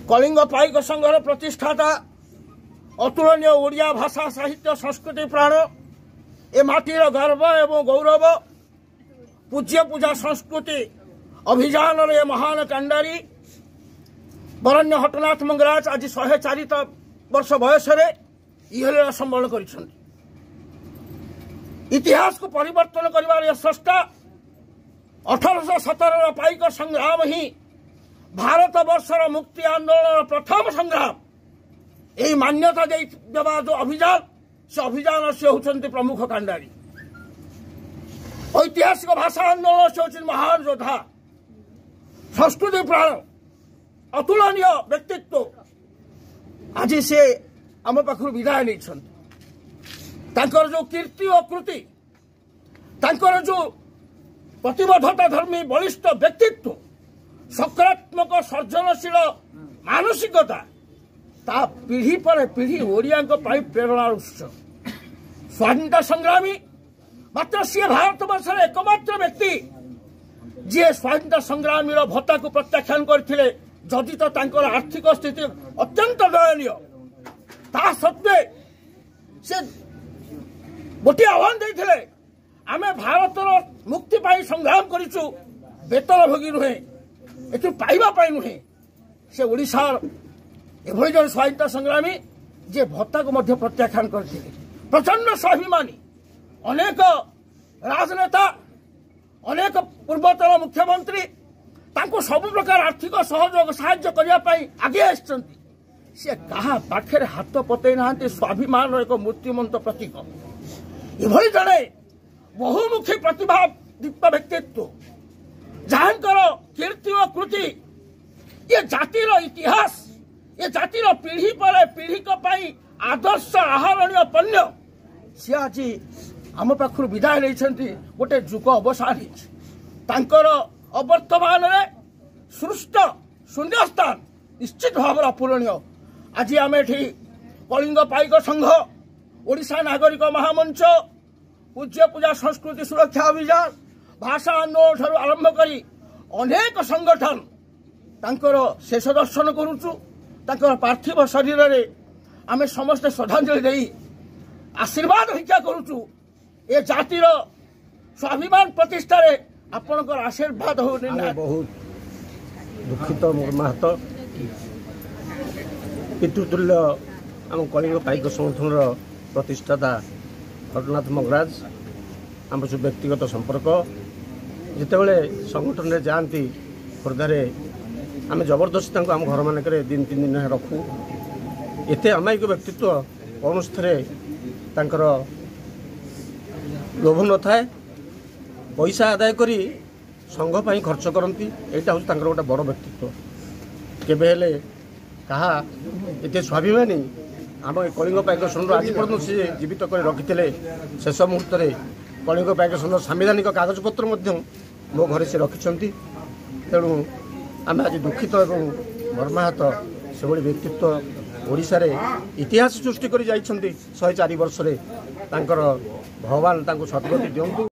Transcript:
कलिंग पाइक संघर प्रतिष्ठाता अतुलनीय ओडिया भाषा साहित्य संस्कृति प्राण ए माटीर गर्व एवं गौरव पूज्य पूजा संस्कृति अभियान रे महान कांडारी बरण्य हटनाथ मंगराज आज 104 वर्ष बयस इहलीला संबरण कर इतिहास को परिवर्तन कर स्रष्टा 1817 पाइक संग्राम ही भारत वर्षर मुक्ति आंदोलन प्रथम संग्राम यही मान्यता देवा जो अभियान से अभियान से होती प्रमुख कांडारी ऐतिहासिक भाषा आंदोलन से होती महान योद्धा संस्कृति प्राण अतुलनीय व्यक्तित्व आज से आम पाखु विदाय नहीं जो कीर्ति और कृति जो प्रतिबद्धता धर्मी बलिष्ठ व्यक्तित्व सकारात्मक सर्जनशील मानसिकता ता पीढ़ी पर पीढ़ी ओडिया प्रेरणा उत्स स्वाधीनता संग्रामी मात्र सी भारत वर्ष एकमात्र व्यक्ति जी स्वाधीनता संग्रामी भत्ता को प्रत्याख्यान करते जदि तो आर्थिक स्थिति अत्यंत दयनीय ता सत्वे से गोटे आह्वान देते आमे भारतर मुक्ति पाई संग्राम करिछु वेतन भोगी नुहे एथु पाइबा पाई नुहे से ओडिशार एभଳି जन स्वाधीनता संग्रामी जे भत्ता को मध्य प्रत्याख्यान करते प्रचंड स्वाभिमानी अनेक राजनेता अनेक पूर्वतन मुख्यमंत्री तांको सब प्रकार आर्थिक सहयोग साहाय्य करने पाई आगे आछंती से कहा पाखे हाथ पतई ना स्वाभिमान एक मूर्तिमंत प्रतीक एभଳି जड़े बहुमुखी प्रतिभा दीप्त व्यक्तित्व जहांकर कीर्ति और कृति ये जातिर इतिहास ये जातिर पीढ़ी पर पीढ़ी आदर्श आहरणीय पण्य सी आज आम पाखु विदाय नहीं गोटे जुग अवसान अवर्तमान सृष्ट शून्यस्थान निश्चित भाव अपूरणीय आज आम एठी कलिंग पाइक संघ ओडिशा नागरिक महामंच पूज्य पूजा संस्कृति सुरक्षा अभियान भाषा आंदोलन ठारू आरंभ करी अनेक संगठन तांकर शेष दर्शन करुचु तांकर पार्थिव शरीर रे आमे समस्त श्रद्धांजलि देई आशीर्वाद भिक्षा करुचु ए जातिर स्वाभिमान प्रतिष्ठा रे आपनकर आशीर्वाद हो बहुत दुखित मर्माहत पितृतुल्य आम कलिंग पाइक संगठन प्रतिष्ठाता हटनाथ मंगराज आम जो व्यक्तिगत संपर्क जितेबले संगठन में जाती खोर्धारे आम जबरदस्ती आम घर मानक दिन 3 दिन रखू एते अमायिक व्यक्तित्व कौन थे लोभ न थाए पैसा आदाय करी संघ पर खर्च करती यहाँ हूँ गोटे बड़ व्यक्तित्व केबे हेले कहा एते स्वाभिमानी आम कलिंग पाइक संघ आज पर्यटन सी जीवित कर रखी शेष मुहूर्त कलिंग पाइक संघ सांविधानिक कागजपत्र मो घर से रखिंट तेणु आम आज दुखित और मर्माहत से व्यक्तित्व ओडिशा रे इतिहास सृष्टि कर 104 वर्ष भगवान सद्गति दियंतु।